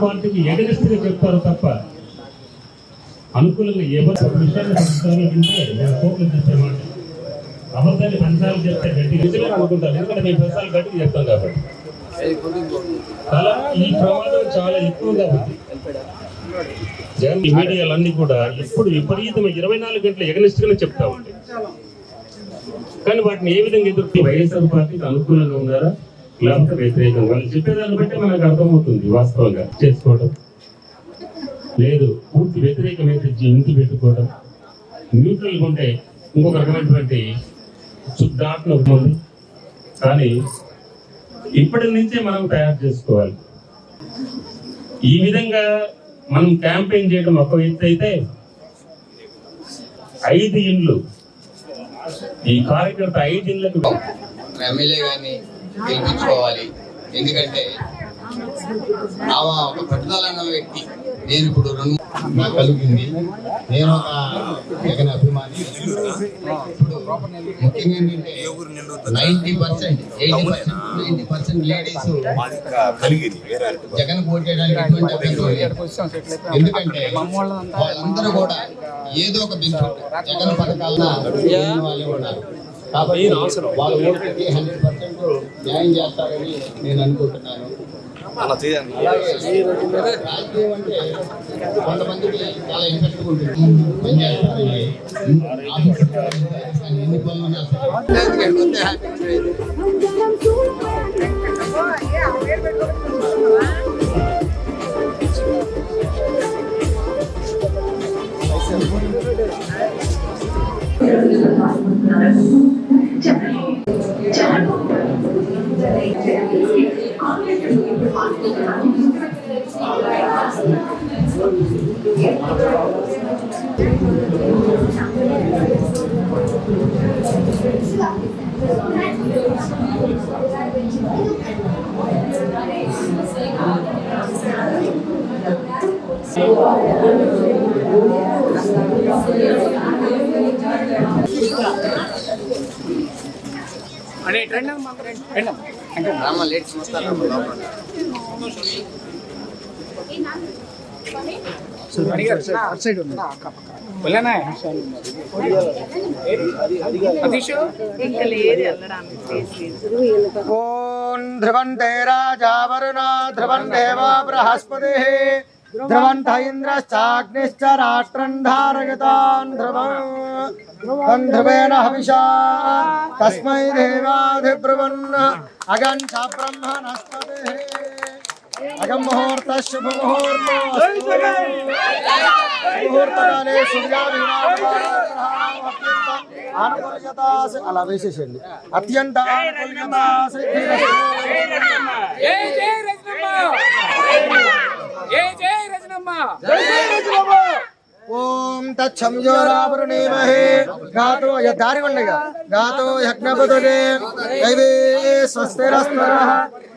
పార్టీకి ఎగనిస్ట్గా చెప్తారు తప్ప అనుకూలంగా ఎవరు విషయాన్ని కోట్లు చెప్పేమాట అబద్ధాన్ని పంచాలు చెప్తే గట్టిగా అనుకుంటారు. ఎందుకంటే మేము ప్రసారాలు గట్టిగా చెప్తాం కాబట్టి అలా ఈ ప్రమాదం చాలా ఎక్కువగా ఉంది. జగన్ మీడియాలన్నీ కూడా ఇప్పుడు విపరీతమైన 24 గంటలు ఎగనిస్ట్గానే చెప్తా ఉంటాయి. కానీ వాటిని ఏ విధంగా ఎదుర్కొంటే వైఎస్ఆర్ పార్టీకి అనుకూలంగా ఉన్నారా లేకపోతే వ్యతిరేకంగా వాళ్ళు చెప్పేదాన్ని బట్టి మనకు అర్థమవుతుంది. వాస్తవంగా చేసుకోవడం లేదు, పూర్తి వ్యతిరేకమైతే ఇంటి పెట్టుకోవడం, న్యూట్రల్గా ఉంటే ఇంకొక రకమైనటువంటి శుద్ధాత్మ ఉంటుంది. కానీ ఇప్పటి నుంచే మనం తయారు చేసుకోవాలి. ఈ విధంగా మనం క్యాంపెయిన్ చేయడం ఒక ఎత్తు అయితే 5 ఇండ్లు ఈ కార్యకర్త 5 ఇండ్లకు ఎమ్మెల్యే గారిని గెలిపించుకోవాలి. ఎందుకంటే ఒక పట్టుదల అన్న వ్యక్తి. నేను ఇప్పుడు నాకు కలిగింది. నేను ఒక జగన్ అభిమాని. ఇప్పుడు ముఖ్యంగా ఏంటంటే 90% లేడీస్ జగన్ పోటీయడానికి ఎటువంటి అభ్యంతరం లేదు. ఎందుకంటే వాళ్ళందరూ కూడా ఏదో ఒక బెనిఫిట్ జగన్ పథకాలను వాళ్ళే ఉన్నారు. కాబట్టి వాళ్ళ ఓటుకి 100% న్యాయం చేస్తారని నేను అనుకుంటున్నాను. రాజకీయం అంటే కొంతమందికి చాలా ఇంట్రెస్ట్ ఉంటుంది. పనిచేస్తారని ఎన్ని పనులు ధ్రువంతే రాజా వరుణ ధ్రువం దేవో బృహస్పతి ధ్రువంత ఇంద్రశ్చాగ్నిశ్చ రాష్ట్రం ధారయతాన్ ధ్రువం ధ్రువేణ హవిషా తస్మై దేవాధిబ్రువన్ అగం చ బ్రహ్మణస్పతి అగం ముహూర్త శుభ ముహూర్తకాలే అలా వేసేసండి. అత్యంత ఓం తచ్చంజోరావృణీమహే గాతో దారి ఉండగా గాతో యజ్ఞపదే దైవే స్వస్తిరస్తరః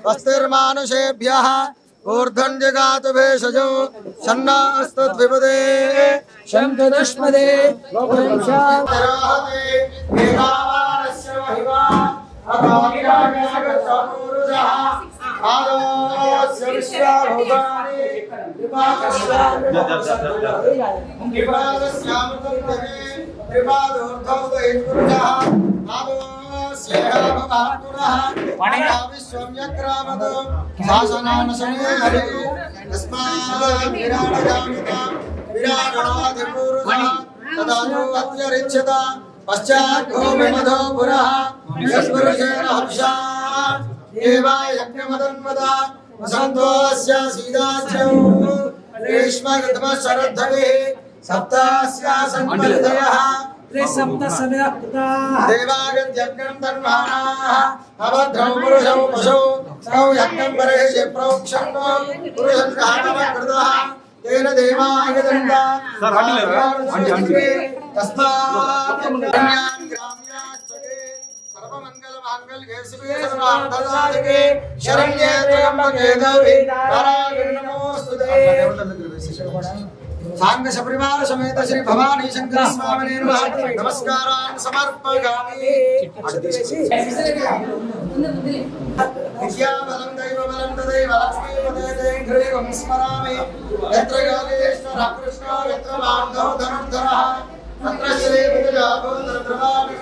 స్వస్తిర్మానుషేభ్యః ఊర్ధ్వం జగాతు భేషజం షన్నాస్తద్విపదే శంతదుష్పదే पश्चात् भूमिमधो पुरः यस्पुरुषेण हंसा देवाय यज्ञमदन्वदा वसन्तोऽस्य सीदाच्यौ ग्रीष्मऋतुः शरद्धविः सप्तास्या सन्मर्दयः देवागत्यज्ञं तन्मानाः अभद्रौ पुरुषौ पशौ सौ यज्ञं परेशे प्रोक्षन् पुरुषं घातमकृतः तेन देवागतन्ता तस्मात् सर्वमङ्गलमाङ्गल्ये शिवे सर्वार्थसाधिके शरण्ये त्र्यम्बके गौरी नारायणी नमोस्तुते। सांग सपरिवार समेत श्री भवानी शंकर स्वामिने नमस्कारान् समर्पयामि। विद्याबलं दैवबलं तदैव लक्ष्मीपदेवं स्मरामि। यत्र योगेश्वरः कृष्णो यत्र माधवो धनुर्धरः तत्र श्रीविजयाभो तत्रवामि।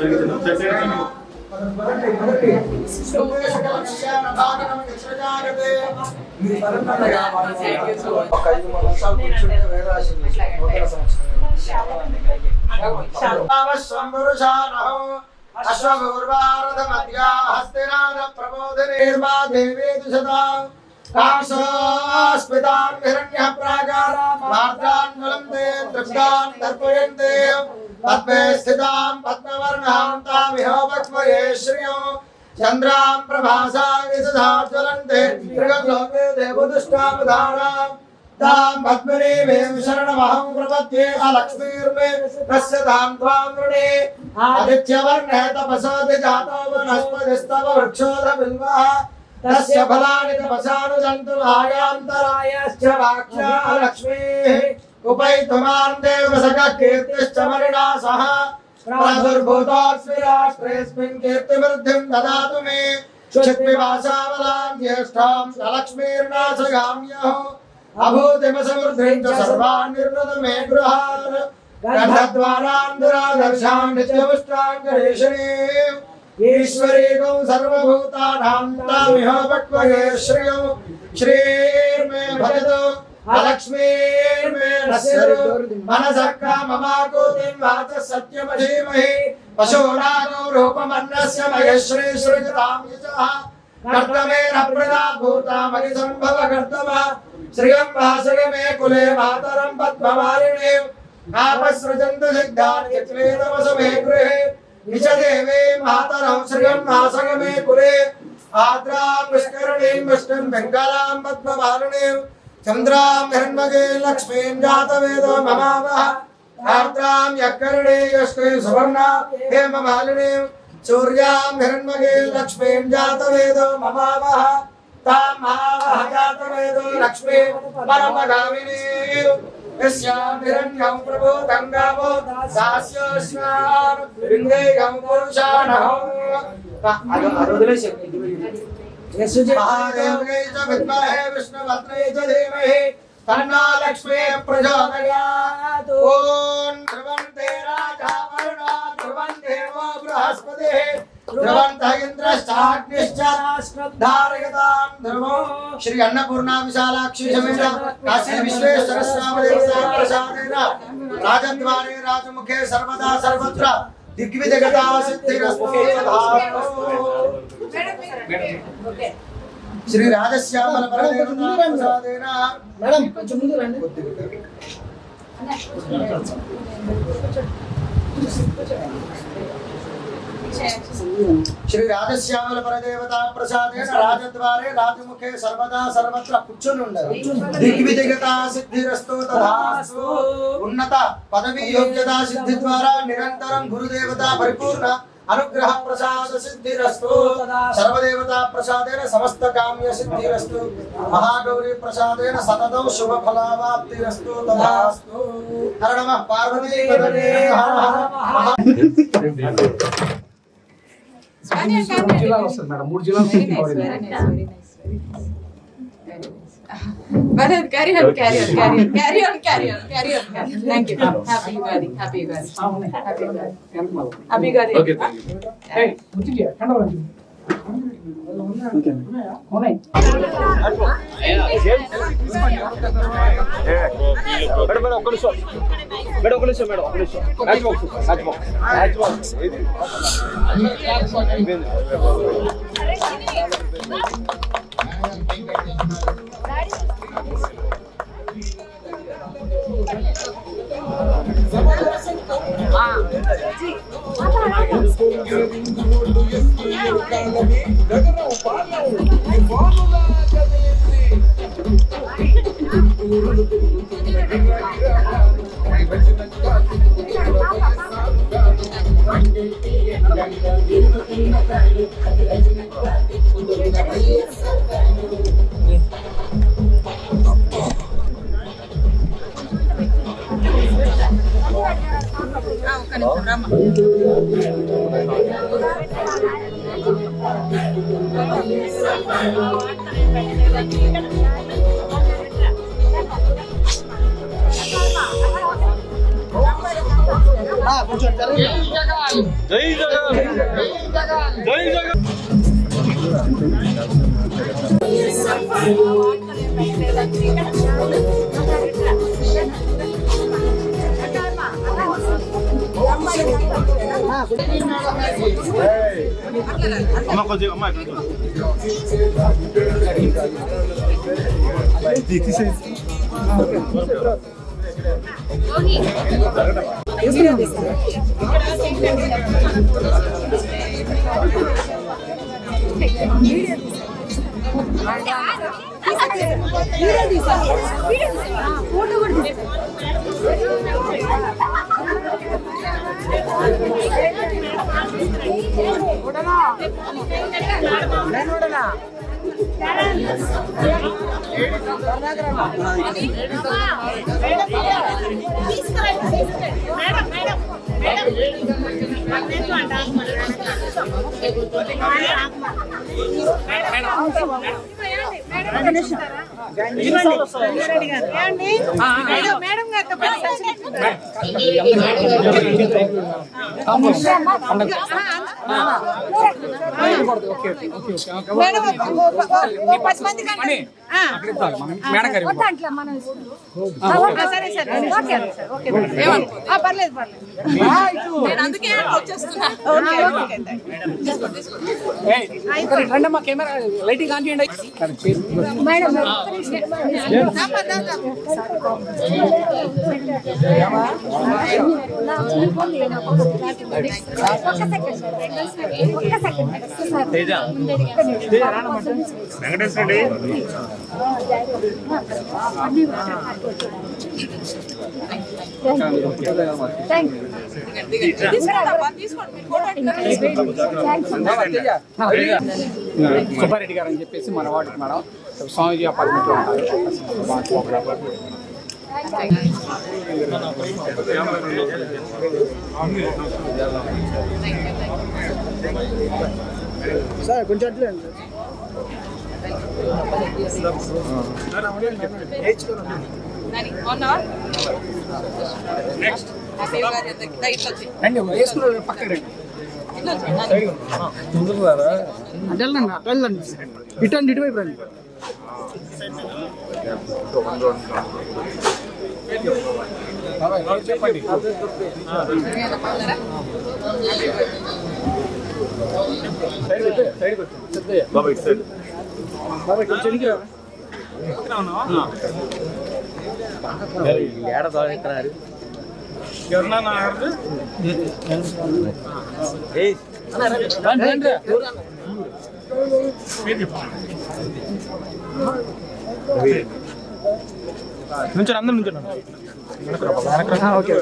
अश्वपूर्वारथमध्या हस्तिनाद प्रबोधिनीर्मा देवेतु सदा कांसोऽस्मितां हिरण्यः प्राकारां वार्तान्वलन्ते तृप्तां दर्पयन्ते पद्मे स्थितां पद्मवर्णां तामिह वक्मये श्रियो चन्द्रां प्रभासां यशसा ज्वलन्ते त्रिगलोके देवदुष्टापधानां तां पद्मनीमेव शरणमहं प्रपद्ये अलक्ष्मीर्मे तस्य तां त्वां वृणे आदित्यवर्णे तपसोऽधि जातो वनस्पतिस्तव वृक्षोऽधबिल्वः तस्य फलानि तपसानुजन्तु आयान्तरायश्च वाक्या लक्ष्मीः उपैतुमां देवसखः कीर्तिश्च मणिना सह प्रादुर्भूतोऽस्मि राष्ट्रेऽस्मिन् कीर्तिवृद्धिं ददातु मे क्षिप्पिवासावलां ज्येष्ठां लक्ष्मीर्नाशगाम्यहो अभूतिमसमृद्धिं च सर्वान् निर्णद मे गृहान् गन्धद्वारान् दुरादर्शां नित्यमुष्टां गणेशनीम् ईश्वरीकं सर्वभूतानां तामिह वक्मये श्रियो श्रीर्मे भजतु अलक्ष्मीर्मे नश्यतु मनसः काममाकुतिं वाचः सत्यमधीमहि पशूनागो रूपमन्नस्य महेश्वरी सृजतां यशः कर्तमेन प्रदा भूता मयि सम्भव कर्तम श्रियं वासय मे कुले मातरं पद्ममालिनीम् आपसृजन्तु सिद्धान् यत्वेदमस मे गृहे निशदेवे मातरं श्रियं वासय मे कुले आद्रां पुष्करणीं विष्णुं बेङ्गलां पद्ममालिनीं चन्द्रां हिरण्मये लक्ष्मीं जातवेदो ममावः आर्द्रां यक्कर्णे यष्टे सुवर्णा हेममालिनीं सूर्यां हिरण्मये लक्ष्मीं जातवेदो ममावः तां महावः जातवेदो लक्ष्मीं परमगामिनीं यस्यां हिरण्यं प्रभो गङ्गावो दास्योऽस्मान् विन्देयं पुरुषाणः महादेव्यै च विद्महे विष्णुपत्न्यै च धीमहि तन्नो लक्ष्मीः प्रचोदयात्। ॐ ध्रुवन्ते राजा वरुणो ध्रुवं देवो बृहस्पतिः ध्रुवन्तः इन्द्रश्चाग्निश्च धारयतां ध्रुवो। श्री अन्नपूर्णा विशालाक्षी समेत काशी विश्वेश्वर स्वामी देवता प्रसादेन राजद्वारे राजमुखे सर्वदा सर्वत्र दिग्विजयगता सिद्धिरस्तु तथास्तु। श्री राजश्यामल परदेवता प्रसादेन मैडम కొంచెం ముందు రండి श्री राजश्यामल परदेवता प्रसादेन राजद्वारे राजमुखे सर्वदा सर्वत्र కూర్చొని ఉండాలి దిగ్విజయగతా సిద్ధిరస్తు తథాస్తు। ఉన్నత పదవి యోగ్యతా సిద్ధి ద్వారా నిరంతరం గురుదేవతా పరిపూర్ణ अनुग्रह प्रसाद सिद्धिरस्तु। सर्वदेवता प्रसादेन समस्त काम्य सिद्धिरस्तु। महागौरी प्रसादेन सततं शुभ फलावाप्तिरस्तु तथास्तु। हर नमः पार्वती पतये हर हर మూడు జిల్లాలు వస్తుంది మేడం, 3 జిల్లాలు Very nice, very nice, very nice, very nice. Very nice. But carry on. Thank you. Happy Ugadi. Happy Ugadi. Happy Ugadi. Okay thank you. ఏయ్ ముచ్చికి కండవరండి. ఓకే ఉన్నాయి. రండమ్మా కెమెరా లైటింగ్ ఆన్ చేయండి. సుబ్బారెడ్డి గారు అని చెప్పేసి మన వాడికి మేడం స్వామిజీ అపార్ట్మెంట్ లో ఉంటారు. సార్ కొంచెం అట్లే రండి వేసుకున్న పక్కకి రండి. వెళ్ళండి ఇటండి ఇటువైపు రండి. చెప్పండి నుంచండి అందరు నుంచండి. ఓకే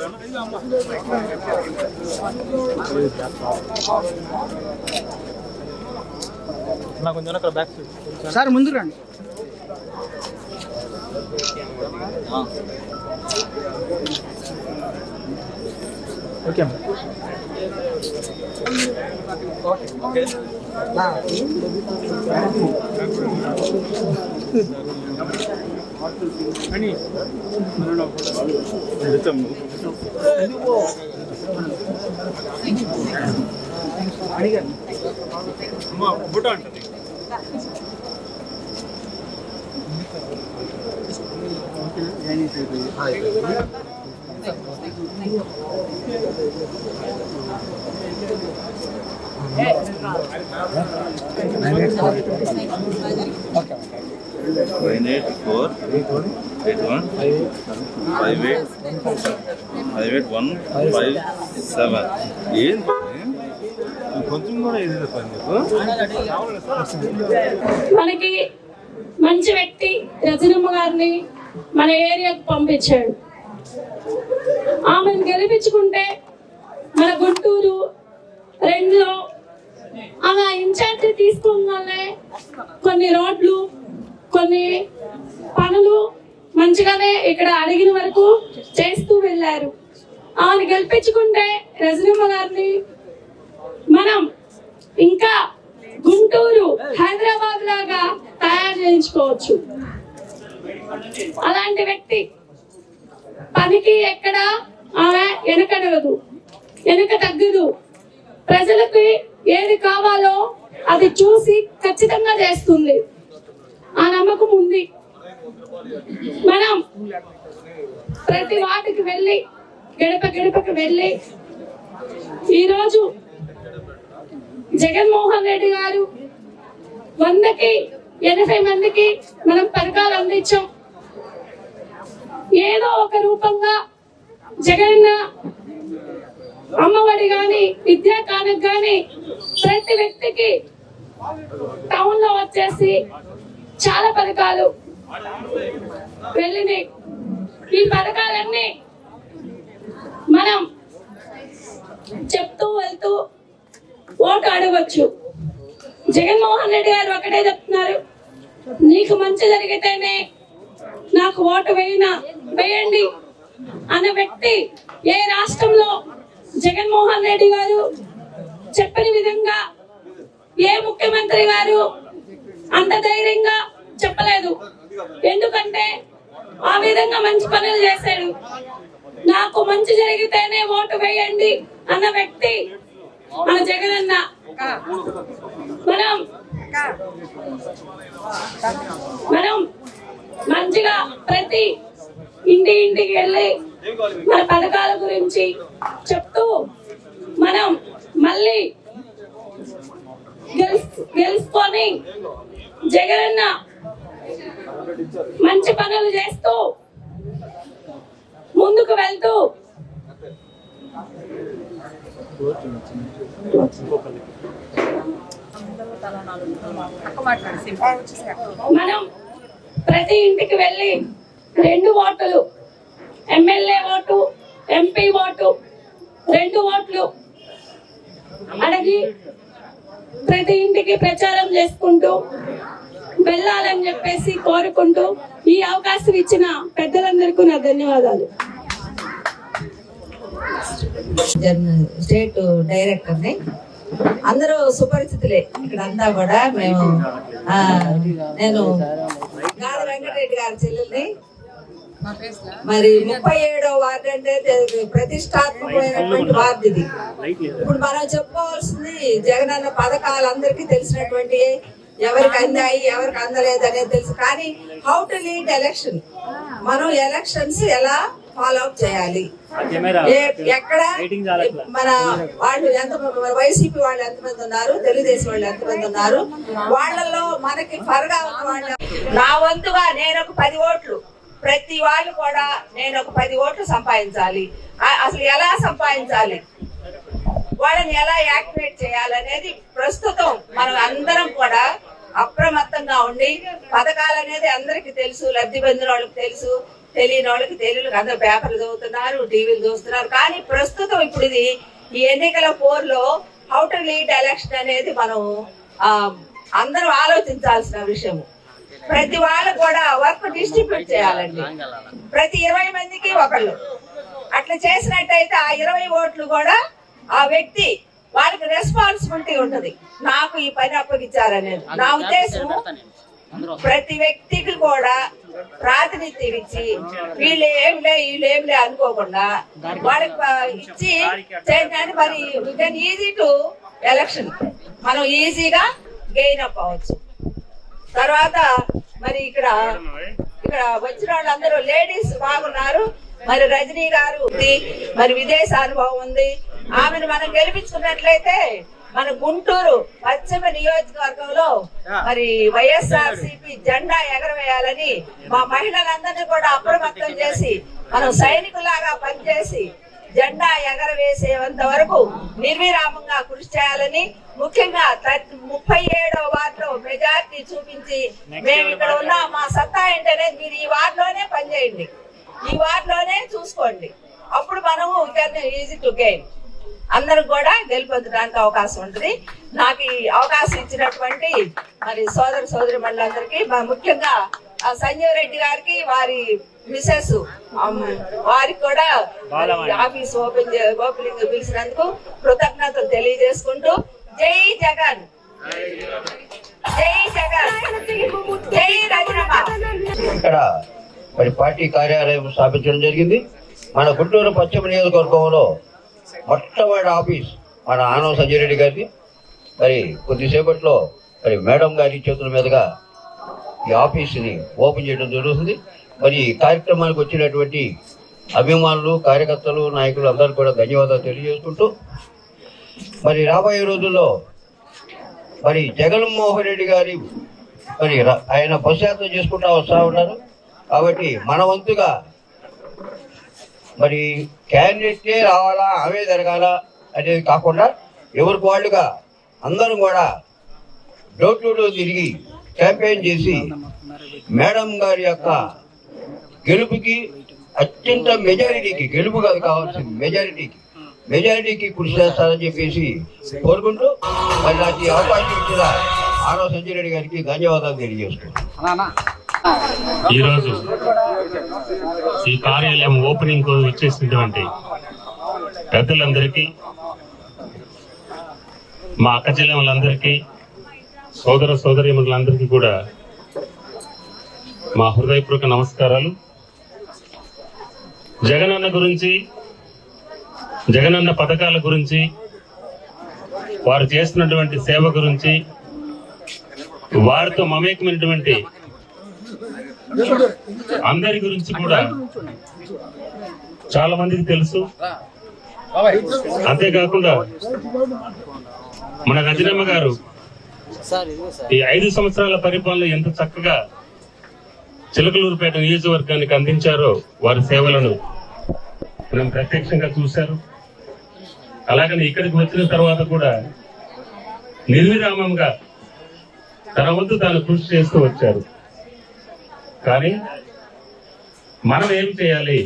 నాకు కొంచెం అక్కడ బ్యాక్ సార్ ముందు రండి. ఓకే ఫోటో ఉంటుంది. Nine 8 4 8 1 5 8 1 5 7. ఏం కొంచెం కూడా ఇది మనకి మంచి వ్యక్తి రజనమ్మ గారిని మన ఏరియాకు పంపించాడు. ఆమెను గెలిపించుకుంటే మన గుంటూరు 2లో ఆమె ఇన్ఛార్జి తీసుకోగానే కొన్ని రోడ్లు కొన్ని పనులు మంచిగానే ఇక్కడ అడిగిన వరకు చేస్తూ వెళ్ళారు. ఆమెను గెలిపించుకుంటే రజనమ్మ గారిని మనం ఇంకా గుంటూరు హైదరాబాద్ లాగా తయారు చేయించుకోవచ్చు. అలాంటి వ్యక్తి పనికి ఎక్కడ ఆమె వెనక తగ్గదు. ప్రజలకి ఏది కావాలో అది చూసి ఖచ్చితంగా చేస్తుంది. ఆ నమ్మకం ఉంది. మనం ప్రతి వాటికి వెళ్ళి గడపకి వెళ్ళి ఈరోజు జగన్మోహన్ రెడ్డి గారు 100కి 80 మందికి మనం పథకాలు అందించాం. ఏదో ఒక రూపంగా జగనన్న అమ్మఒడి గాని విద్యా కానుక గాని ప్రతి వ్యక్తికి టౌన్ లో వచ్చేసి చాలా పథకాలు వెళ్ళినాయి. ఈ పథకాలన్నీ మనం చెప్తూ వెళ్తూ ఓటు అడగవచ్చు. జగన్మోహన్ రెడ్డి గారు ఒకటే చెప్తున్నారు, నీకు మంచి జరిగితేనే నాకు ఓటు వేయండి అనే వ్యక్తి ఏ రాష్ట్రంలో జగన్మోహన్ రెడ్డి గారు చెప్పిన విధంగా ఏ ముఖ్యమంత్రి గారు అంత ధైర్యంగా చెప్పలేదు. ఎందుకంటే ఆ విధంగా మంచి పనులు చేశాడు. నాకు మంచి జరిగితేనే ఓటు వేయండి అన్న వ్యక్తి మన జగనన్న. మనం మంచిగా ప్రతి ఇంటికి వెళ్ళి మన పథకాల గురించి చెప్తూ మనం మళ్ళీ గెలుచుకొని జగనన్న మంచి పనులు చేస్తూ ముందుకు వెళ్తూ మనం ప్రతి ఇంటికి వెళ్ళి 2 ఓటులు, ఎమ్మెల్యే ఓటు, ఎంపీ ఓటు, 2 ఓట్లు అడిగి ప్రతి ఇంటికి ప్రచారం చేసుకుంటూ వెళ్ళాలని చెప్పేసి కోరుకుంటూ ఈ అవకాశం ఇచ్చిన పెద్దలందరికీ నా ధన్యవాదాలు. స్టేట్ డైరెక్టర్ని అందరూ సుపరిచితులే ఇక్కడంతా కూడా. నేను గాలి వెంకటరెడ్డి గారి చెల్లెల్ని. మరి 37వ వార్డు అంటే ప్రతిష్టాత్మకమైనటువంటి వార్డు ఇది. ఇప్పుడు మనం చెప్పుకోవాల్సింది జగనన్న పథకాలు అందరికీ తెలిసినటువంటి, ఎవరికి అందాయి ఎవరికి అందలేదు అనేది తెలుసు. కానీ హౌ టు లీడ్ ఎలక్షన్, మనం ఎలక్షన్స్ ఎలా ఫాలో అప్ చేయాలి, ఎక్కడ మన వాళ్ళు ఎంత, వైసీపీ వాళ్ళు ఎంతమంది ఉన్నారు, తెలుగుదేశం వాళ్ళు ఎంతమంది ఉన్నారు, వాళ్ళల్లో మనకి ఫరగా ఉన్న వాళ్ళు. నా వంతుగా నేను ఒక 10 ఓట్లు, ప్రతి వాళ్ళు కూడా నేను ఒక 10 ఓట్లు సంపాదించాలి. అసలు ఎలా సంపాదించాలి, వాళ్ళని ఎలా యాక్టివేట్ చేయాలనేది ప్రస్తుతం మనం అందరం కూడా అప్రమత్తంగా ఉండి, పథకాలు అనేది అందరికి తెలుసు, లబ్ధి పొందిన వాళ్ళకి తెలుసు, తెలియని వాళ్ళకి తెలియదు. అందరు పేపర్లు చదువుతున్నారు, టీవీలు చూస్తున్నారు. కానీ ప్రస్తుతం ఇప్పుడు ఇది ఈ ఎన్నికల పోర్లో హౌ టు లీడ్ ఎలక్షన్ అనేది మనం అందరూ ఆలోచించాల్సిన విషయం. ప్రతి వాళ్ళు కూడా వర్క్ డిస్ట్రిబ్యూట్ చేయాలండి. ప్రతి 20 మందికి ఒకళ్ళు అట్లా చేసినట్టయితే ఆ 20 ఓట్లు కూడా ఆ వ్యక్తి వాళ్ళకి రెస్పాన్సిబిలిటీ ఉంటది. నాకు ఈ పని అప్పగించారనేది నా ఉద్దేశం. ప్రతి వ్యక్తికి కూడా ప్రాతినిధ్యం ఇచ్చి వీళ్ళేంలే అనుకోకుండా వాళ్ళకి ఇచ్చి చేయండి. మరి ఈజీ టు ఎలక్షన్ మనం ఈజీగా గెయిన్ అప్ అవ్వచ్చు. తర్వాత మరి ఇక్కడ వచ్చిన వాళ్ళందరూ లేడీస్ బాగున్నారు. మరి రజనీ గారు మరి విదేశ అనుభవం ఉంది. ఆమెను మనం గెలిపించుకున్నట్లయితే మన గుంటూరు పశ్చిమ నియోజకవర్గంలో మరి వైఎస్ఆర్సీపీ జెండా ఎగరవేయాలని మా మహిళలందరినీ కూడా అప్రమత్తం చేసి మనం సైనికులాగా పనిచేసి జెండా ఎగరవేసేంత వరకు నిర్విరామంగా కృషి చేయాలని, ముఖ్యంగా 37వ వార్డులో మెజార్టీ చూపించి మేము ఇక్కడ ఉన్న మా సత్తా ఏంటనే మీరు ఈ వార్డులోనే పనిచేయండి, ఈ వార్డులోనే చూసుకోండి. అప్పుడు మనము ఈజీ టు గెయిన్ అందరూ కూడా గెలుపొందడానికి అవకాశం ఉంటుంది. నాకు ఈ అవకాశం ఇచ్చినటువంటి మరి సోదరి మండలందరికీ, ముఖ్యంగా సంజీవ్ రెడ్డి గారికి వారి మిసెస్ వారికి కూడా ఆఫీస్ ఓపెనింగ్ పిలిచినందుకు కృతజ్ఞతలు తెలియజేసుకుంటూ జై జగన్, జై జగన్, జై రజనమ్మ. ఇక్కడ మరి పార్టీ కార్యాలయం స్థాపించడం జరిగింది. మన గుంటూరు పశ్చిమ నియోజకవర్గంలో మొట్టమొదటి ఆఫీస్ మన ఆనవ సంజయ్ రెడ్డి గారిది. మరి కొద్దిసేపట్లో మరి మేడం గారి చేతుల మీదుగా ఈ ఆఫీస్ని ఓపెన్ చేయడం జరుగుతుంది. మరి ఈ కార్యక్రమానికి వచ్చినటువంటి అభిమానులు, కార్యకర్తలు, నాయకులు అందరూ కూడా ధన్యవాదాలు తెలియజేసుకుంటూ మరి రాబోయే రోజుల్లో మరి జగన్మోహన్ రెడ్డి గారి మరి ఆయన బస్సు యాత్ర చేసుకుంటూ వస్తూ ఉన్నారు. కాబట్టి మన వంతుగా మరి క్యాండిడేటే రావాలా, అవే జరగాల అనేది కాకుండా ఎవరికి వాళ్ళుగా అందరం కూడా డోర్ టు డోర్ తిరిగి క్యాంపెయిన్ చేసి మేడం గారి యొక్క గెలుపుకి అత్యంత మెజారిటీకి, గెలుపు కాదు కావాల్సింది మెజారిటీకి కృషి చేస్తారని చెప్పేసి కోరుకుంటూ మరి నాకు ఈ అవకాశం ఇచ్చిన ఆనవ సంజయ్ రెడ్డి గారికి ధన్యవాదాలు తెలియజేస్తున్నాను. ఈరోజు ఈ కార్యాలయం ఓపెనింగ్ వచ్చేసినటువంటి పెద్దలందరికీ, మా అక్క చెల్లెములందరికీ, సోదరీమణులందరికీ కూడా మా హృదయపూర్వక నమస్కారాలు. జగనన్న గురించి, జగనన్న పథకాల గురించి, వారు చేస్తున్నటువంటి సేవ గురించి, వారితో మమేకమైనటువంటి అందరి గురించి కూడా చాలా మందికి తెలుసు. అంతేకాకుండా మన రజనమ్మ గారు ఈ 5 సంవత్సరాల పరిపాలన ఎంత చక్కగా చిలకలూరుపేట నియోజకవర్గానికి అందించారో వారి సేవలను మనం ప్రత్యక్షంగా చూశారు. అలాగని ఇక్కడికి వచ్చిన తర్వాత కూడా నిర్విరామంగా తన వంతు తాను కృషి చేస్తూ వచ్చారు. కానీ మనం ఏం చేయాలి?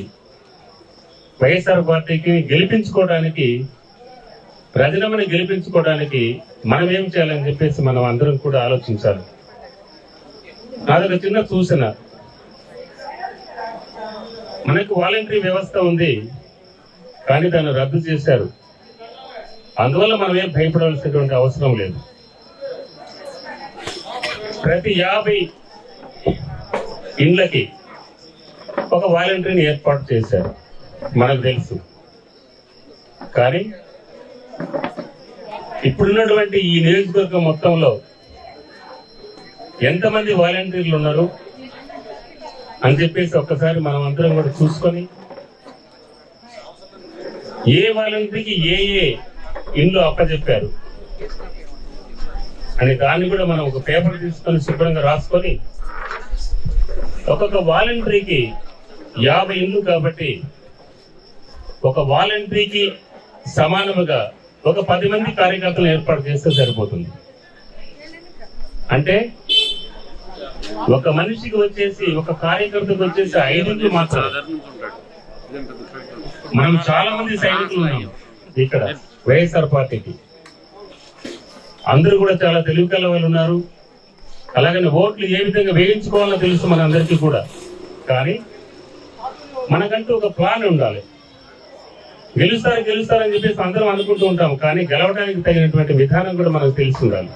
వైఎస్ఆర్ పార్టీకి గెలిపించుకోవడానికి, రజనమ్మని గెలిపించుకోవడానికి మనం ఏం చేయాలని చెప్పేసి మనం అందరం కూడా ఆలోచించాలి. నాదొక చిన్న సూచన. మనకు వాలంటరీ వ్యవస్థ ఉంది, కానీ దాన్ని రద్దు చేశారు. అందువల్ల మనం ఏం భయపడవలసినటువంటి అవసరం లేదు. ప్రతి 50 ఇండ్లకి ఒక వాలంటీర్ని ఏర్పాటు చేశారు, మనకు తెలుసు. కానీ ఇప్పుడున్నటువంటి ఈ నియోజకవర్గం మొత్తంలో ఎంతమంది వాలంటీర్లు ఉన్నారు అని చెప్పేసి ఒక్కసారి మనం అందరం కూడా చూసుకొని, ఏ వాలంటీర్కి ఏ ఇండ్లు అప్పచెప్పారు అని దాన్ని కూడా మనం ఒక పేపర్ తీసుకొని శుభ్రంగా రాసుకొని, ఒక్కొక్క వాలంటీర్కి 50 ఇండ్లు కాబట్టి ఒక వాలంటీర్కి సమానముగా ఒక 10 మంది కార్యకర్తలు ఏర్పాటు చేస్తే సరిపోతుంది. అంటే ఒక మనిషికి వచ్చేసి, ఒక కార్యకర్తకు వచ్చేసి 5 ఇండ్లు మాత్రం. మనం చాలా మంది సైనికులు ఉన్నాం ఇక్కడ వైఎస్ఆర్ పార్టీకి. అందరూ కూడా చాలా తెలివికల వాళ్ళు ఉన్నారు. అలాగని ఓట్లు ఏ విధంగా వేయించుకోవాలో తెలుసు మనందరికీ కూడా. కానీ మనకంటూ ఒక ప్లాన్ ఉండాలి. గెలుస్తారని చెప్పేసి అందరం అనుకుంటూ ఉంటాం, కానీ గెలవడానికి తగినటువంటి విధానం కూడా మనకు తెలిసి ఉండాలి.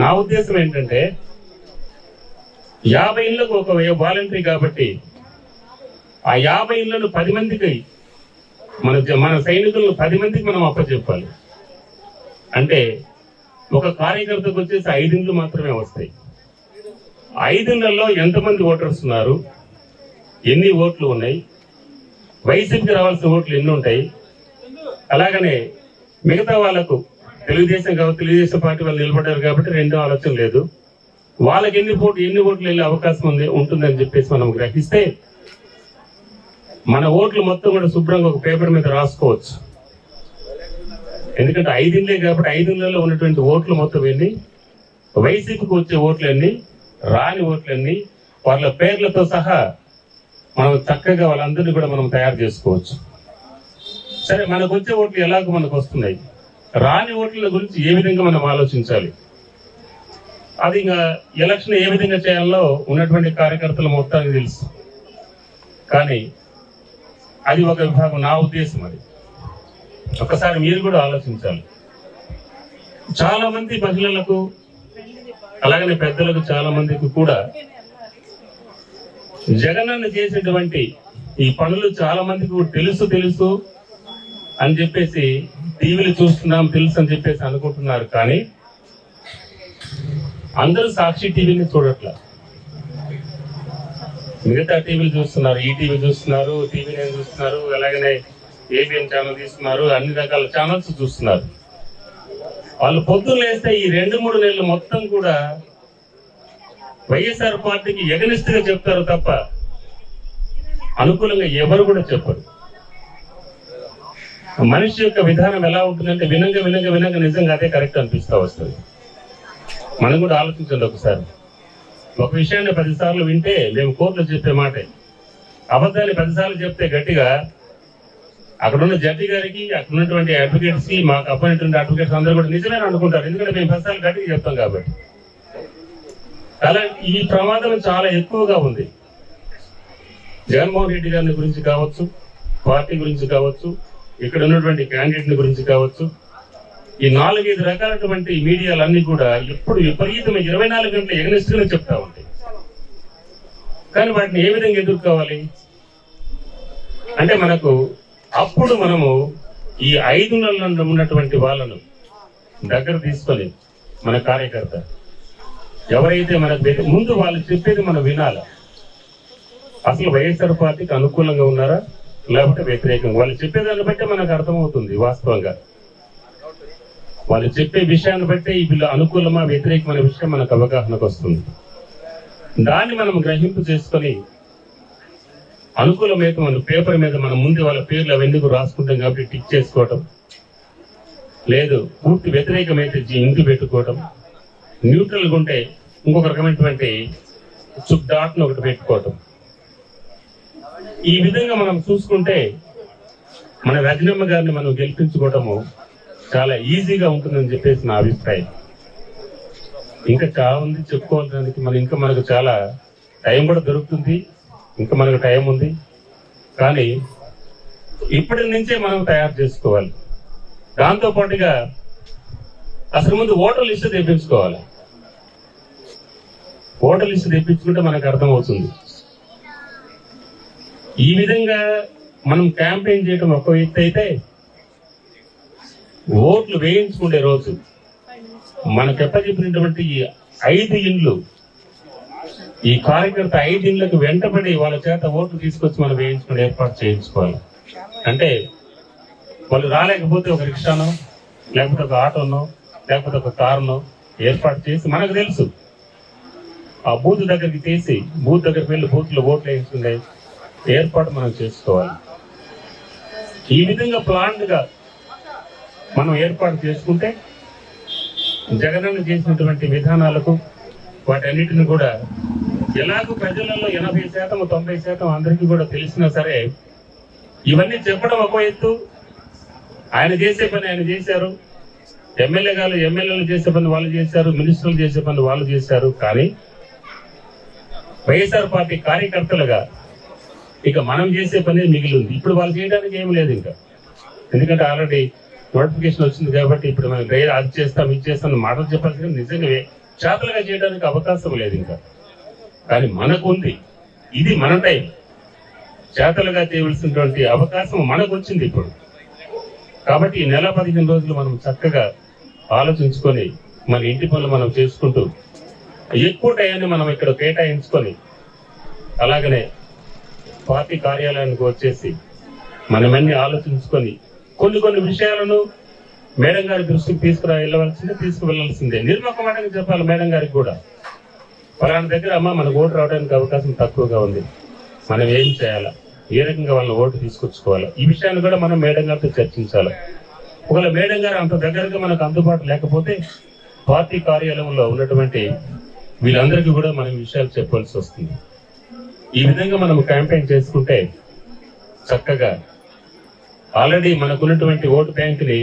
నా ఉద్దేశం ఏంటంటే 50 ఇళ్లకు ఒక వాలంటరీ కాబట్టి ఆ 50 ఇళ్లను 10 మందికి మన సైనికులను 10 మందికి మనం అప్పచెప్పాలి. అంటే ఒక కార్యకర్తకు వచ్చేసి 5 ఇండ్లు మాత్రమే వస్తాయి. 5 ఇళ్లలో ఎంతమంది ఓటర్స్ ఉన్నారు, ఎన్ని ఓట్లు ఉన్నాయి, వైసీపీకి రావాల్సిన ఓట్లు ఎన్ని ఉంటాయి, అలాగనే మిగతా వాళ్ళకు తెలుగుదేశం పార్టీ వాళ్ళు నిలబడ్డారు కాబట్టి రెండో ఆలోచన లేదు, వాళ్ళకి ఎన్ని ఓట్లు వెళ్ళే అవకాశం ఉంటుందని చెప్పేసి మనం గ్రహిస్తే మన ఓట్లు మొత్తం కూడా శుభ్రంగా ఒక పేపర్ మీద రాసుకోవచ్చు. ఎందుకంటే 5 ఇండ్లే కాబట్టి 5 ఇళ్లలో ఉన్నటువంటి ఓట్లు మొత్తం ఎన్ని, వైసీపీకి వచ్చే ఓట్లన్నీ, రాని ఓట్లన్నీ, వాళ్ళ పేర్లతో సహా మనం చక్కగా వాళ్ళందరినీ కూడా మనం తయారు చేసుకోవచ్చు. సరే, మనకు వచ్చే ఓట్లు ఎలాగో మనకు వస్తున్నాయి, రాని ఓట్ల గురించి ఏ విధంగా మనం ఆలోచించాలి, అది ఇంకా ఎలక్షన్ ఏ విధంగా చేయాలో ఉన్నటువంటి కార్యకర్తలు మొత్తానికి తెలుసు. కానీ అది ఒక విభాగం. నా ఉద్దేశం అది ఒక్కసారి మీరు కూడా ఆలోచించాలి. చాలా మంది మహిళలకు అలాగనే పెద్దలకు చాలా మందికి కూడా జగనన్న చేసేటువంటి ఈ పనులు చాలా మందికి తెలుసు అని చెప్పేసి టీవీలు చూస్తున్నాం, తెలుసు అని చెప్పేసి అనుకుంటున్నారు. కానీ అందరూ సాక్షి టీవీని చూడట్లా, మిగతా టీవీలు చూస్తున్నారు, ఈటీవీ చూస్తున్నారు, టీవీ9 చూస్తున్నారు, అలాగనే ఏబిఎన్ ఛానల్ తీస్తున్నారు, అన్ని రకాల ఛానల్స్ చూస్తున్నారు. వాళ్ళు పొద్దున్న లేస్తే ఈ 2-3 నెలలు మొత్తం కూడా వైఎస్ఆర్ పార్టీకి ఎగనిస్ట్ గా చెప్తారు తప్ప అనుకూలంగా ఎవరు కూడా చెప్పరు. మనిషి యొక్క విధానం ఎలా ఉంటుందంటే వినంగా నిజంగా అదే కరెక్ట్ అనిపిస్తా వస్తుంది. మనం కూడా ఆలోచించండి ఒకసారి. ఒక విషయాన్ని 10 సార్లు వింటే మేము కోర్టులో చెప్పే మాట, అబద్ధాన్ని 10 సార్లు చెప్తే గట్టిగా అక్కడున్న జడ్జి గారికి, అక్కడ ఉన్నటువంటి అడ్వకేట్స్ కి, మాకు అపాయింట్ అడ్వకేట్స్ అందరూ కూడా నిజమే అనుకుంటారు. ఎందుకంటే మేము 10 సార్లు గట్టిగా చెప్తాం కాబట్టి. అలా ఈ ప్రమాదం చాలా ఎక్కువగా ఉంది. జగన్మోహన్ రెడ్డి గారిని గురించి కావచ్చు, పార్టీ గురించి కావచ్చు, ఇక్కడ ఉన్నటువంటి క్యాండిడేట్ గురించి కావచ్చు, ఈ 4-5 రకాలటువంటి మీడియాలన్నీ కూడా ఎప్పుడు విపరీతమైన 24 గంటల ఎగనిస్ట్ గా చెప్తా ఉంటాయి. కానీ వాటిని ఏ విధంగా ఎదుర్కోవాలి అంటే మనకు అప్పుడు మనము ఈ 5 నెలల్లో ఉన్నటువంటి వాళ్ళను దగ్గర తీసుకొని మన కార్యకర్త ఎవరైతే మనకు ముందు వాళ్ళు చెప్పేది మనం వినాలి. అసలు వైఎస్ఆర్ పార్టీకి అనుకూలంగా ఉన్నారా లేకపోతే వ్యతిరేకంగా, వాళ్ళు చెప్పేదాన్ని బట్టి మనకు అర్థమవుతుంది. వాస్తవంగా వాళ్ళు చెప్పే విషయాన్ని బట్టి వీళ్ళు అనుకూలమా వ్యతిరేకమైన విషయం మనకు అవగాహనకు వస్తుంది. దాన్ని మనం గ్రహింపు చేసుకొని అనుకూలమైతే మన పేపర్ మీద మనం ముందు వాళ్ళ పేర్లు అవన్నీ రాసుకుంటాం కాబట్టి టిక్ చేసుకోవటం, లేదు పూర్తి వ్యతిరేకమైతే ఇంటి పెట్టుకోవటం, న్యూట్రల్గా ఉంటే ఇంకొక రకమైనటువంటి డాట్ను ఒకటి పెట్టుకోవటం. ఈ విధంగా మనం చూసుకుంటే మన రజనమ్మ గారిని మనం గెలిపించుకోవటము చాలా ఈజీగా ఉంటుందని చెప్పేసి నా అభిప్రాయం. ఇంకా చాలా ఉంది చెప్పుకోవడానికి, మనకు చాలా టైం కూడా దొరుకుతుంది, ఇంకా మనకు టైం ఉంది. కానీ ఇప్పటి నుంచే మనం తయారు చేసుకోవాలి. దాంతో పాటుగా అసలు ముందు ఓటర్ లిస్టు తెప్పించుకోవాలి. ఓటర్ లిస్టు తెప్పించుకుంటే మనకు అర్థమవుతుంది. ఈ విధంగా మనం క్యాంపెయిన్ చేయడం ఒక వ్యక్తి అయితే, ఓట్లు వేయించుకునే రోజు మనకు చెప్పినటువంటి ఈ 5 ఇండ్లు, ఈ కార్యకర్త 5 ఇండ్లకు వెంటబడి వాళ్ళ చేత ఓట్లు తీసుకొచ్చి మనం వేయించుకుని ఏర్పాటు చేయించుకోవాలి. అంటే వాళ్ళు రాలేకపోతే ఒక రిక్షానో లేకపోతే ఒక ఆటోనో లేకపోతే ఒక కారునో ఏర్పాటు చేసి, మనకు తెలుసు ఆ బూత్ దగ్గరికి తీసి బూత్ దగ్గరికి వెళ్ళి బూత్లో ఓట్లు వేయించుకునే ఏర్పాటు మనం చేసుకోవాలి. ఈ విధంగా ప్లాన్డ్ గా మనం ఏర్పాటు చేసుకుంటే జగనన్న చేసినటువంటి విధానాలకు వాటన్నిటిని కూడా ఎలాగో ప్రజలలో 80% 90% అందరికీ కూడా తెలిసినా సరే, ఇవన్నీ చెప్పడం ఒక ఎత్తు, ఆయన చేసే పని ఆయన చేశారు, ఎమ్మెల్యేలు చేసే పని వాళ్ళు చేశారు, మినిస్టర్లు చేసే పని వాళ్ళు చేశారు. కానీ వైఎస్ఆర్ పార్టీ కార్యకర్తలుగా ఇక మనం చేసే పని మిగిలి ఉంది. ఇప్పుడు వాళ్ళు చేయడానికి ఏం లేదు ఇంకా, ఎందుకంటే ఆల్రెడీ నోటిఫికేషన్ వచ్చింది కాబట్టి ఇప్పుడు మనం అది చేస్తాం ఇది చేస్తాం మాటలు చెప్పాల్సిన నిజంగా చేతలుగా చేయడానికి అవకాశం లేదు ఇంకా. కానీ మనకుంది, ఇది మన టైం, చేతలుగా చేయవలసినటువంటి అవకాశం మనకు వచ్చింది ఇప్పుడు. కాబట్టి ఈ నెల 15 రోజులు మనం చక్కగా ఆలోచించుకొని మన ఇంటి పనులు మనం చేసుకుంటూ ఎక్కువ టైంని మనం ఇక్కడ కేటాయించుకొని అలాగనే పార్టీ కార్యాలయానికి వచ్చేసి మనమన్నీ ఆలోచించుకొని కొన్ని విషయాలను మేడం గారి దృష్టికి తీసుకువెళ్లాల్సిందే. నిర్ముఖమాటంగా చెప్పాలి మేడం గారికి కూడా, ఫలానా దగ్గర అమ్మ మనకు ఓటు రావడానికి అవకాశం తక్కువగా ఉంది, మనం ఏం చేయాలా, ఏ రకంగా వాళ్ళని ఓటు తీసుకొచ్చుకోవాలా, ఈ విషయాన్ని కూడా మనం మేడం గారితో చర్చించాలి. ఒకవేళ మేడం గారు అంత దగ్గరగా మనకు అందుబాటు లేకపోతే పార్టీ కార్యాలయంలో ఉన్నటువంటి వీళ్ళందరికీ కూడా మనం విషయాలు చెప్పాల్సి వస్తుంది. ఈ విధంగా మనం క్యాంపెయిన్ చేసుకుంటే చక్కగా ఆల్రెడీ మనకున్నటువంటి ఓటు బ్యాంకుని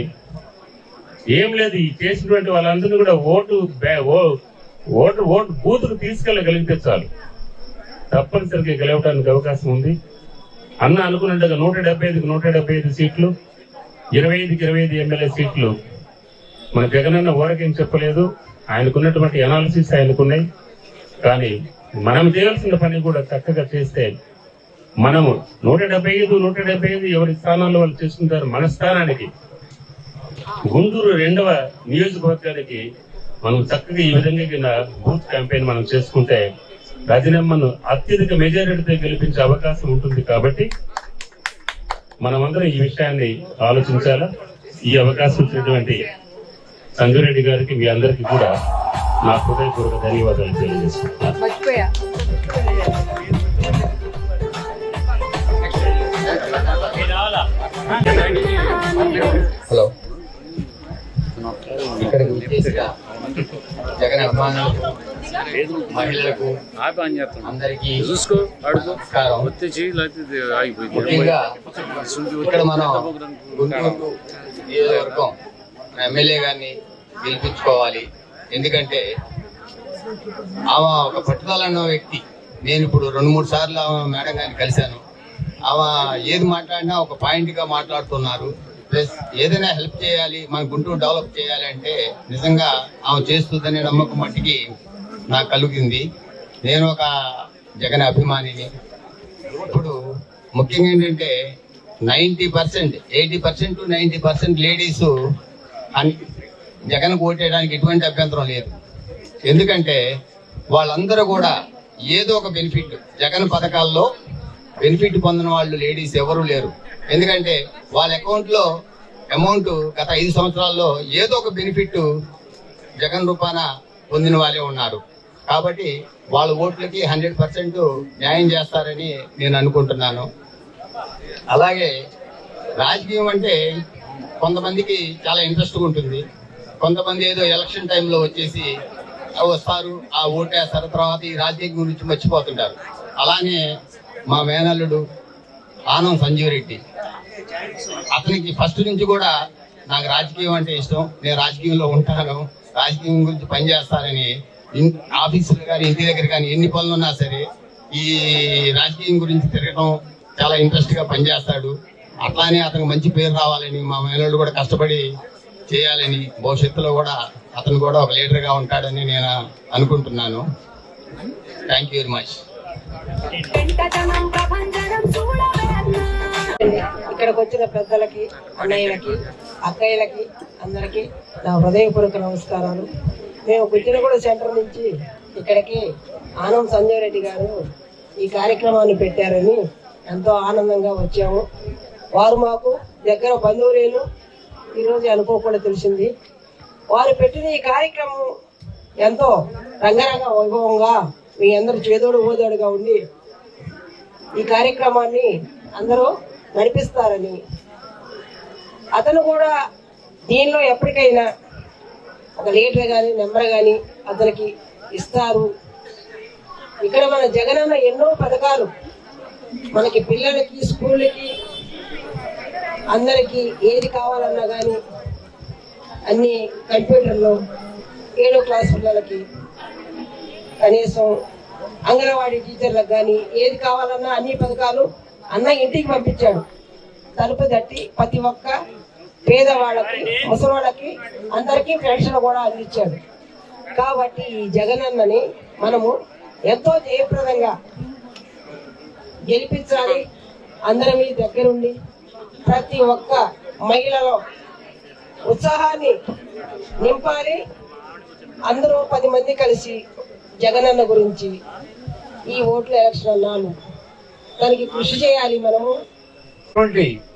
ఏం లేదు చేసినటువంటి వాళ్ళందరినీ కూడా ఓటు బూత్కు తీసుకెళ్ళగలిగితే చాలు, తప్పనిసరిగా గెలవడానికి అవకాశం ఉంది. అన్న అనుకున్నట్టుగా 175కి 175 సీట్లు, 25కి 25 ఎమ్మెల్యే సీట్లు మన జగనన్న ఓరకేం చెప్పలేదు. ఆయనకున్నటువంటి అనాలిసిస్ ఆయనకున్నాయి. కానీ మనం చేయాల్సిన పని కూడా చక్కగా చేస్తే మనము 175 ఎవరి స్థానాల్లో వాళ్ళు చేసుకుంటారు. మన స్థానానికి గుంటూరు 2వ నియోజకవర్గానికి మనం చక్కగా ఈ విధంగా బూత్ క్యాంపెయిన్ మనం చేసుకుంటే రాజీనామాను అత్యధిక మెజారిటీతో గెలిపించే అవకాశం ఉంటుంది. కాబట్టి మనమందరం ఈ విషయాన్ని ఆలోచించాలా. ఈ అవకాశం ఇచ్చినటువంటి సంజయరెడ్డి గారికి మీ అందరికీ కూడా నా హృదయపూర్వక ధన్యవాదాలు తెలియజేస్తున్నాను. హలో, ఇక్కడికి విచ్చేసిన జగన్ అభిమానులకు, మహిళలకు అందరికీ నమస్కారం. ముఖ్యంగా ఇక్కడ మనం గుంటూరు నియోజకవర్గం ఎమ్మెల్యే గారిని గెలిపించుకోవాలి. ఎందుకంటే ఆమె ఒక పట్టుదల అన్న వ్యక్తి. నేను ఇప్పుడు 2-3 సార్లు ఆమె మేడం గారిని కలిశాను. ఆమె ఏది మాట్లాడినా ఒక పాయింట్గా మాట్లాడుతున్నారు. ప్లస్ ఏదైనా హెల్ప్ చేయాలి, మన గుంటూరు డెవలప్ చేయాలి అంటే నిజంగా ఆమె చేస్తుందనే నమ్మకం మట్టికి నాకు కలిగింది. నేను ఒక జగన్ అభిమానిని. ఇప్పుడు ముఖ్యంగా ఏంటంటే 90%, 80% to 90% లేడీస్ జగన్ ఓటేయడానికి ఎటువంటి అభ్యంతరం లేదు. ఎందుకంటే వాళ్ళందరూ కూడా ఏదో ఒక బెనిఫిట్, జగన్ పథకాల్లో బెనిఫిట్ పొందిన వాళ్ళు లేడీస్ ఎవరు లేరు. ఎందుకంటే వాళ్ళ అకౌంట్లో అమౌంట్ గత 5 సంవత్సరాల్లో ఏదో ఒక బెనిఫిట్ జగన్ రూపాన పొందిన వాళ్ళే ఉన్నారు. కాబట్టి వాళ్ళ ఓట్లకి 100% న్యాయం చేస్తారని నేను అనుకుంటున్నాను. అలాగే రాజకీయం అంటే కొంతమందికి చాలా ఇంట్రెస్ట్గా ఉంటుంది. కొంతమంది ఏదో ఎలక్షన్ టైంలో వచ్చేసి వస్తారు, ఆ ఓటేస్తారు, తర్వాత ఈ రాజకీయం గురించి మర్చిపోతుంటారు. అలానే మా మేనల్లుడు ఆనం సంజీవ్ రెడ్డి, అతనికి ఫస్ట్ నుంచి కూడా నాకు రాజకీయం అంటే ఇష్టం, నేను రాజకీయంలో ఉంటాను, రాజకీయం గురించి పనిచేస్తానని ఆఫీసులు కానీ ఇంటి దగ్గర కానీ ఎన్ని పనులు ఉన్నా సరే ఈ రాజకీయం గురించి తిరగడం చాలా ఇంట్రెస్ట్గా పనిచేస్తాడు. అట్లానే అతనికి మంచి పేరు రావాలని మా మేనల్లుడు కూడా కష్టపడి చేయాలని, భవిష్యత్తులో కూడా అతను కూడా ఒక లీడర్గా ఉంటాడని నేను అనుకుంటున్నాను. Thank you very much. ఇక్కడికి వచ్చిన పెద్దలకి, అన్నయ్యలకి, అక్కయ్యలకి అందరికీ నా హృదయపూర్వక నమస్కారాలు. మేము గుజ్జనగూడ సెంటర్ నుంచి ఇక్కడికి ఆనం సంజయ్ రెడ్డి గారు ఈ కార్యక్రమాన్ని పెట్టారని ఎంతో ఆనందంగా వచ్చాము. వారు మాకు దగ్గర బంధువులేను, ఈరోజు అనుకోకుండా తెలిసింది. వారు పెట్టిన ఈ కార్యక్రమం ఎంతో రంగరంగ వైభవంగా మీ అందరూ చేదోడు ఓదోడుగా ఉండి ఈ కార్యక్రమాన్ని అందరూ నడిపిస్తారని, అతను కూడా దీనిలో ఎప్పటికైనా ఒక లీడర్ కానీ నెంబర్ కానీ అతనికి ఇస్తారు. ఇక్కడ మన జగనన్న ఎన్నో పథకాలు మనకి పిల్లలకి, స్కూళ్ళకి, అందరికీ ఏది కావాలన్నా కానీ అన్ని కంప్యూటర్లో 7వ క్లాస్ పిల్లలకి, కనీసం అంగన్వాడీ టీచర్లకు కానీ ఏది కావాలన్నా అన్ని పథకాలు అన్న ఇంటికి పంపించాడు. తలుపు తట్టి ప్రతి ఒక్క పేదవాళ్ళకి, ముసలివాళ్ళకి అందరికీ పెన్షన్ కూడా అందించాడు. కాబట్టి ఈ జగనన్నని మనము ఎంతో జయప్రదంగా గెలిపించాలి. అందరం దగ్గరుండి ప్రతి ఒక్క మహిళలో ఉత్సాహాన్ని నింపాలి. అందరూ 10 మంది కలిసి జగనన్న గురించి ఈ ఓట్ల ఎలక్షన్ అన్నాను దానికి కృషి చేయాలి. మనము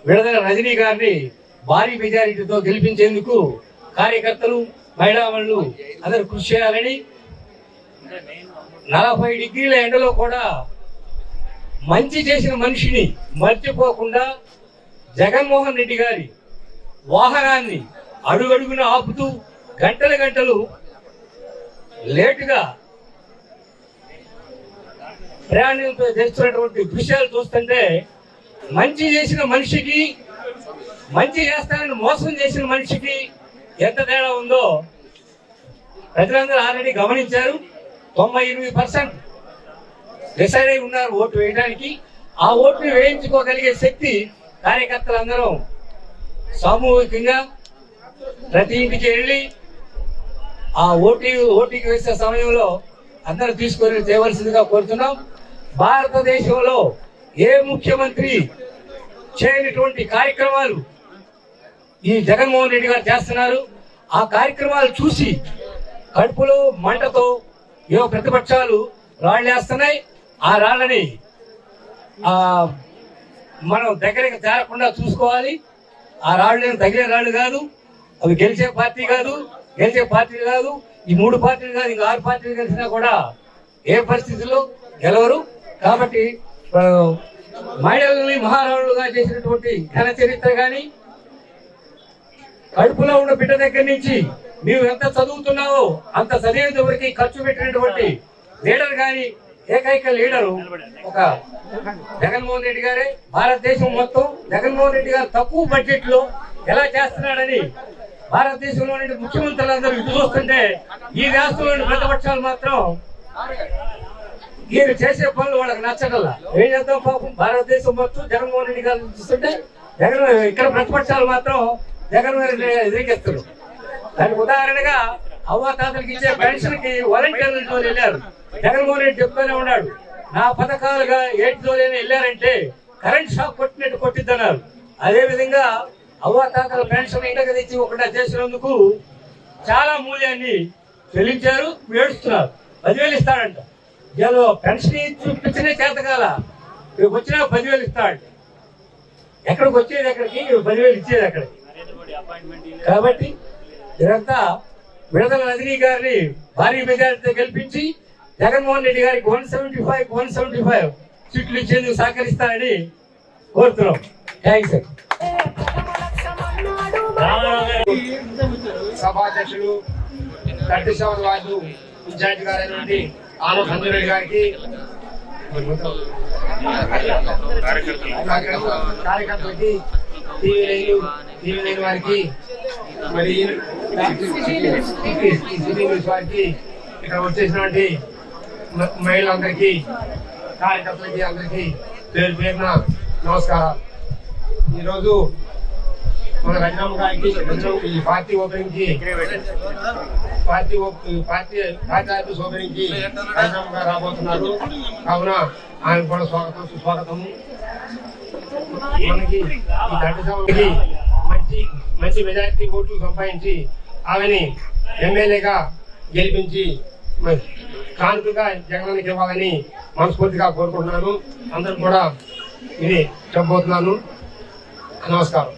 విడుదల రజనీ గారిని భారీ మెజారిటీతో గెలిపించేందుకు కార్యకర్తలు, మహిళామణులు అందరూ కృషి చేయాలని, 40 డిగ్రీల ఎండలో కూడా మంచి చేసిన మనిషిని మర్చిపోకుండా జగన్మోహన్ రెడ్డి గారి వాహనాన్ని అడుగడుగున ఆపుతూ గంటలు లేటుగా ప్రయాణం చేస్తున్నటువంటి దృశ్యాలు చూస్తుంటే మంచి చేసిన మనిషికి, మంచి చేస్తానని మోసం చేసిన మనిషికి ఎంత తేడా ఉందో ప్రజలందరూ ఆల్రెడీ గమనించారు. 98% డిసైడ్ అయి ఉన్నారు ఓటు వేయడానికి. ఆ ఓటుని వేయించుకోగలిగే శక్తి కార్యకర్తలందరూ సామూహికంగా ప్రతి ఇంటికి వెళ్ళి ఆ ఓటుకి వేసే సమయంలో అందరూ తీసుకొని చేయవలసిందిగా కోరుతున్నాం. భారతదేశంలో ఏ ముఖ్యమంత్రి చేయనటువంటి కార్యక్రమాలు ఈ జగన్మోహన్ రెడ్డి గారు చేస్తున్నారు. ఆ కార్యక్రమాలు చూసి కడుపులో మంటతో ఏవో ప్రతిపక్షాలు రాళ్ళేస్తున్నాయి. ఆ రాళ్ళని మనం దగ్గరికి చేరకుండా చూసుకోవాలి. ఆ రాళ్ళు తగిలే రాళ్ళు కాదు, అవి గెలిచే పార్టీ కాదు. ఈ 3 పార్టీలు కాదు, ఇంకా 6 పార్టీలు కలిసినా కూడా ఏ పరిస్థితుల్లో గెలవరు. కాబట్టి మహిళల్ని మహారాణులుగా చేసినటువంటి ఘన చరిత్ర కానీ, కడుపులో ఉన్న బిడ్డ దగ్గర నుంచి నీవు ఎంత చదువుతున్నావో అంత చదివేంత వరకు ఖర్చు పెట్టినటువంటి లీడర్ కానీ, ఏకైక లీడరు ఒక జగన్మోహన్ రెడ్డి గారే. భారతదేశం మొత్తం జగన్మోహన్ రెడ్డి గారు తక్కువ బడ్జెట్ లో ఎలా చేస్తున్నాడని భారతదేశంలోని ముఖ్యమంత్రులందరూ ఇటు చూస్తుంటే, ఈ రాష్ట్రంలోని ప్రతిపక్షాలు మాత్రం ఈయన చేసే పనులు వాళ్ళకి నచ్చగల. ఏం చేద్దాం పాపం, భారతదేశం మొత్తం జగన్మోహన్ రెడ్డి గారు చూస్తుంటే ఇక్కడ ప్రతిపక్షాలు మాత్రం జగన్ ఎదిరికేస్తారు. దానికి ఉదాహరణగా అవ్వాతాతలకి ఇచ్చే పెన్షన్ కి వాలంటీర్లతో వెళ్ళారు. జగన్మోహన్ రెడ్డి చెప్తూనే ఉన్నాడు, నా పథకాలుగా ఏటితోనే వెళ్ళారంటే కరెంట్ షాక్ కొట్టినట్టు కొట్టిద్దన్నారు. అదే విధంగా అవ్వాతాతల పెన్షన్ ఇంటికి తెచ్చి ఒకటా చేసినందుకు చాలా మూల్యాన్ని చెల్లించారు. ఏడుస్తున్నారు. 10,000 ఇస్తాడంట. ఇవాళ పెన్షన్ చూపించనే చేతకాల, రేపు వచ్చినా 10,000 ఇస్తాడు. ఎక్కడికి వచ్చేది ఎక్కడికి, 10,000 ఇచ్చేది ఎక్కడికి. కాబట్టి ఇదంతా విడుదల రజనీ గారిని భారీ మెజారిటీతో గెలిపించి జగన్మోహన్ రెడ్డి గారికి 175 సీట్లు ఇచ్చేందుకు సహకరిస్తారని కోరుతున్నాం. థ్యాంక్స్. సభాధ్యక్షులు 37 వార్డు ఇన్ఛార్జి గారైనటువంటి ఆనవ సంజయ్ రెడ్డి గారికి, కార్యకర్తలకి, టీవీ లేని వారికి, మరి వారికి, ఇక్కడ వచ్చేసినటువంటి మహిళలందరికీ, కార్యకర్తలకి అందరికీ పేరు పేరున నమస్కారాలు. ఈరోజు మన రజనమ్మ గారికి ఈ పార్టీ ఓపెనింగ్ కి పార్టీ ఆఫీస్ ఓపెనింగ్ కి రజనమ్మ గారు రాబోతున్నారు. కావున ఆయన కూడా స్వాగతం. మనకి ఈ దండ సభకి మంచి మెజారిటీ ఓట్లు సంపాదించి ఆమెని ఎమ్మెల్యేగా గెలిపించి కానుకగా జగనానికి ఇవ్వాలని మనస్ఫూర్తిగా కోరుకుంటున్నాను. అందరూ కూడా ఇది చెప్పబోతున్నాను. నమస్కారం.